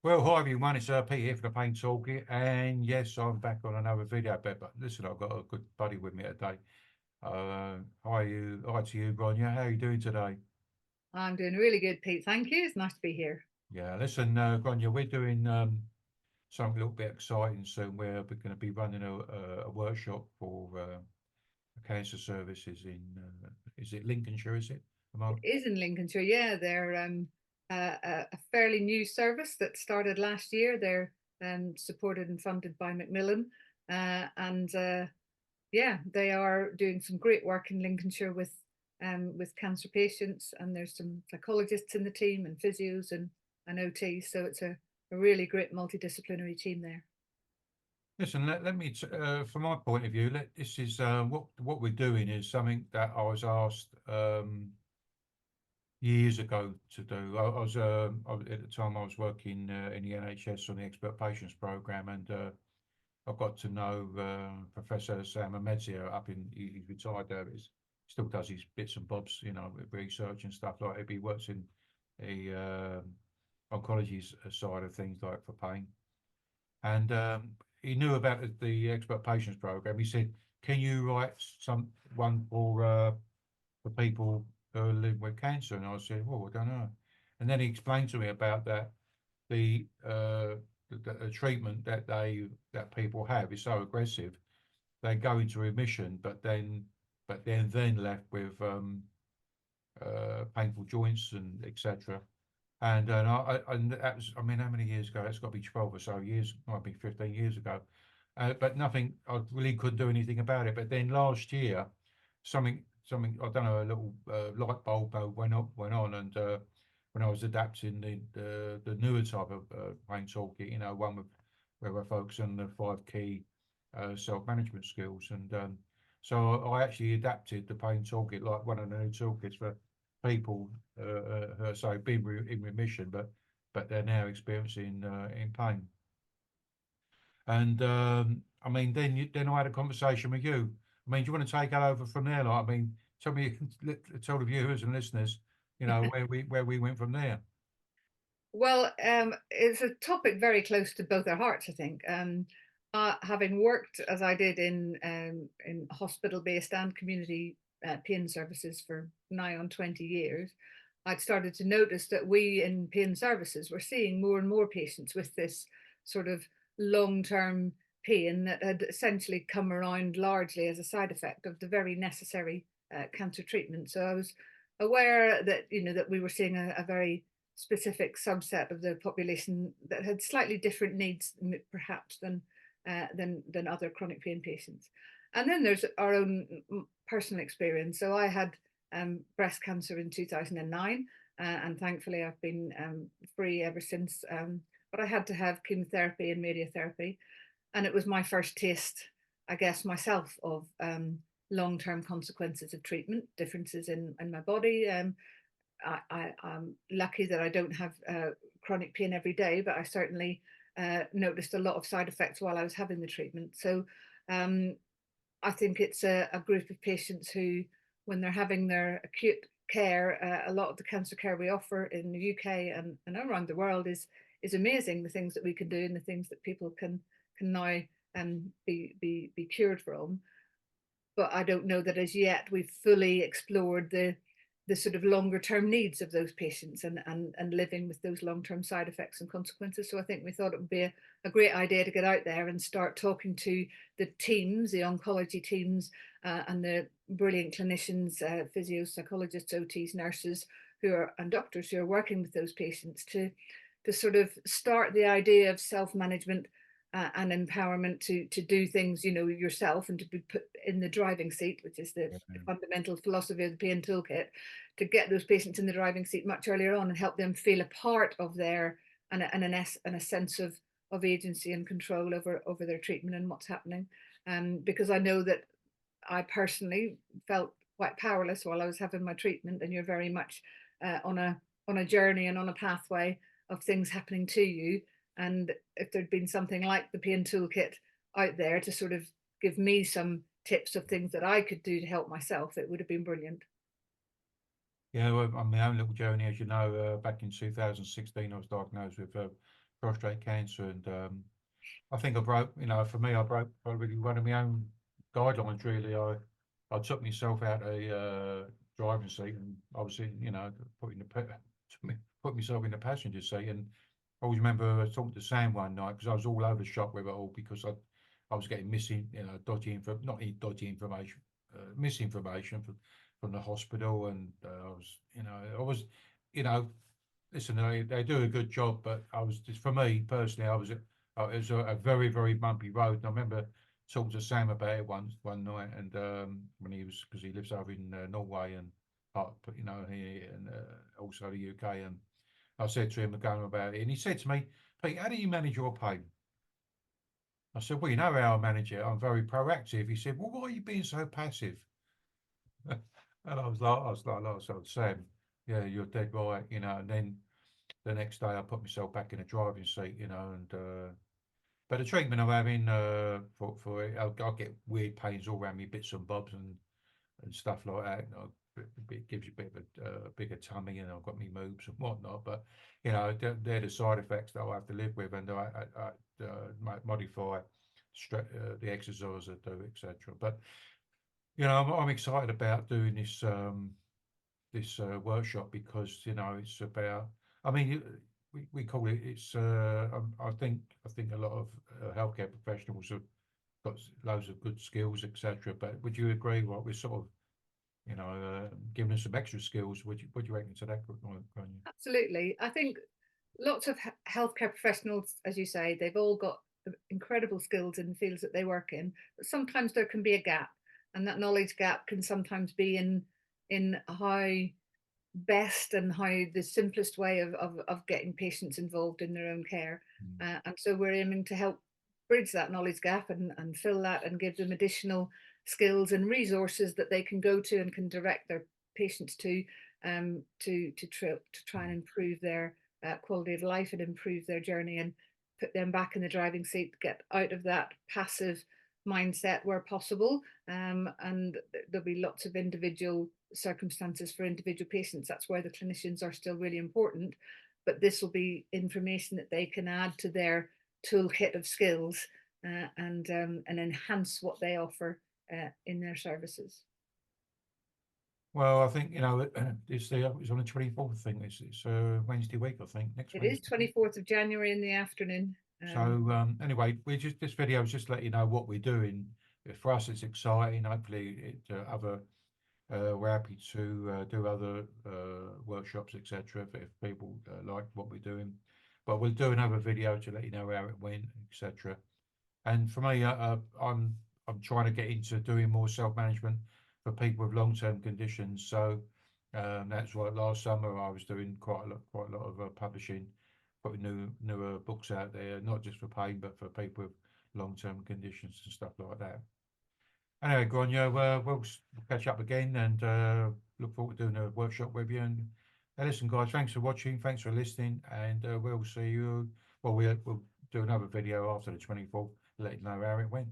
Well, hi everyone, it's Pete here for the Pain Toolkit, and yes, I'm back on another video. But listen, I've got a good buddy with me today. Hi to you, Grainne. How are you doing today? I'm doing really good, Pete. Thank you. It's nice to be here. Yeah, listen, Grainne, we're doing something a little bit exciting soon. We're going to be running a workshop for cancer services in is it Lincolnshire? Is it? Am I? It is in Lincolnshire. Yeah, they're a fairly new service that started last year. They're supported and funded by Macmillan, and yeah, they are doing some great work in Lincolnshire with cancer patients. And there's some psychologists in the team and physios and OTs. So it's a really great multidisciplinary team there. Listen, let me, from my point of view, this is what we're doing is something that I was asked years ago to do. At the time I was working in the NHS on the expert patients program, and I got to know Professor Sam Amedzia up in. He's retired there, but he still does his bits and bobs, with research and stuff like that. He works in the oncology side of things, like for pain, and he knew about the expert patients program. He said, "Can you write some one for people who live with cancer?" And I said, "Well, I don't know." And then he explained to me about that the the treatment that people have is so aggressive, they go into remission, but then left with painful joints and etc. And that was, I mean, how many years ago? That's got to be 12 or so years, might be 15 years ago. But nothing, I really couldn't do anything about it. But then last year, something, I don't know, a little light bulb went on, and when I was adapting the newer type of pain toolkit, one with where we're focusing on the five key self-management skills, and so I actually adapted the pain toolkit, like one of the new toolkits for people who are so been in remission, but they're now experiencing in pain. And I mean, then I had a conversation with you. I mean, do you want to take it over from there? Like, I mean, tell me, tell the viewers and listeners, where we went from there. Well, it's a topic very close to both our hearts, I think. Having worked as I did in hospital-based and community pain services for nigh on 20 years, I'd started to notice that we in pain services were seeing more and more patients with this sort of long-term pain that had essentially come around largely as a side effect of the very necessary cancer treatment. So I was aware that that we were seeing a very specific subset of the population that had slightly different needs, perhaps than other chronic pain patients. And then there's our own personal experience. So I had breast cancer in 2009, and thankfully I've been free ever since. But I had to have chemotherapy and radiotherapy, and it was my first taste, I guess, myself of long-term consequences of treatment, differences in my body. I'm lucky that I don't have chronic pain every day, but I certainly noticed a lot of side effects while I was having the treatment. So um, I think it's a group of patients who, when they're having their acute care, a lot of the cancer care we offer in the UK and around the world is amazing. The things that we can do and the things that people can now be cured from. But I don't know that as yet we've fully explored the sort of longer term needs of those patients and living with those long term side effects and consequences. So I think we thought it would be a great idea to get out there and start talking to the teams, the oncology teams, and the brilliant clinicians, physios, psychologists, OTs, nurses and doctors who are working with those patients to sort of start the idea of self management and empowerment to do things yourself, and to be put in the driving seat, which is the fundamental philosophy of the pain toolkit, to get those patients in the driving seat much earlier on and help them feel a part of their and a sense of agency and control over their treatment and what's happening. Because I know that I personally felt quite powerless while I was having my treatment, and you're very much on a journey and on a pathway of things happening to you. And if there'd been something like the pain toolkit out there to sort of give me some tips of things that I could do to help myself, it would have been brilliant. Yeah, well, on my own little journey, as you know, back in 2016, I was diagnosed with prostate cancer, and I think I broke, for me, I broke probably one of my own guidelines. Really, I took myself out a driving seat, and I was in, put myself in the passenger seat, and I always remember talking to Sam one night because I was all over the shop with it all because I was getting missing, dodgy info, not dodgy information, misinformation from the hospital, and I was, you know, listen, they do a good job, but I was just, for me personally, it was a very, very bumpy road. And I remember talking to Sam about it one night, and when he was, because he lives over in Norway and here, and also the UK, and I said to him going about it, and he said to me, "Pete, how do you manage your pain?" I said, "Well, you know how I manage it. I'm very proactive." He said, "Well, why are you being so passive?" And I said, "Sam, yeah, you're dead right, And then the next day, I put myself back in the driving seat, and but the treatment I'm having for it, I'll get weird pains all around me, bits and bobs and stuff like that. It gives you a bit of a bigger tummy, and I've got me moobs and whatnot. But they're the side effects that I have to live with, and I modify the exercise I do, etc. But I'm excited about doing this workshop because it's about. I mean, we call it. I think a lot of healthcare professionals have got loads of good skills, etc. But would you agree? What we're sort of giving us some extra skills. Would you reckon to that, Grainne? Absolutely. I think lots of healthcare professionals, as you say, they've all got incredible skills in the fields that they work in, but sometimes there can be a gap, and that knowledge gap can sometimes be in how best and how the simplest way of getting patients involved in their own care. Mm. And so we're aiming to help bridge that knowledge gap and fill that and give them additional skills and resources that they can go to and can direct their patients to try and Mm. improve their quality of life and improve their journey and put them back in the driving seat, get out of that passive mindset where possible. And there'll be lots of individual circumstances for individual patients. That's why the clinicians are still really important. But this will be information that they can add to their toolkit of skills and enhance what they offer in their services. Well, I think it's on the 24th. I think it's Wednesday week. I think next It is Wednesday. 24th of January in the afternoon. So anyway, this video is just let you know what we're doing. For us, it's exciting. Hopefully, we're happy to do other workshops, etc. If people like what we're doing, but we'll do another video to let you know how it went, etc. And for me, I'm trying to get into doing more self-management for people with long-term conditions. So that's why last summer I was doing quite a lot of publishing, putting newer books out there, not just for pain, but for people with long-term conditions and stuff like that. Anyway, Grainne, we'll catch up again, and look forward to doing a workshop with you. And listen, guys, thanks for watching, thanks for listening, and we'll see you. Well, we'll do another video after the 24th, let you know how it went.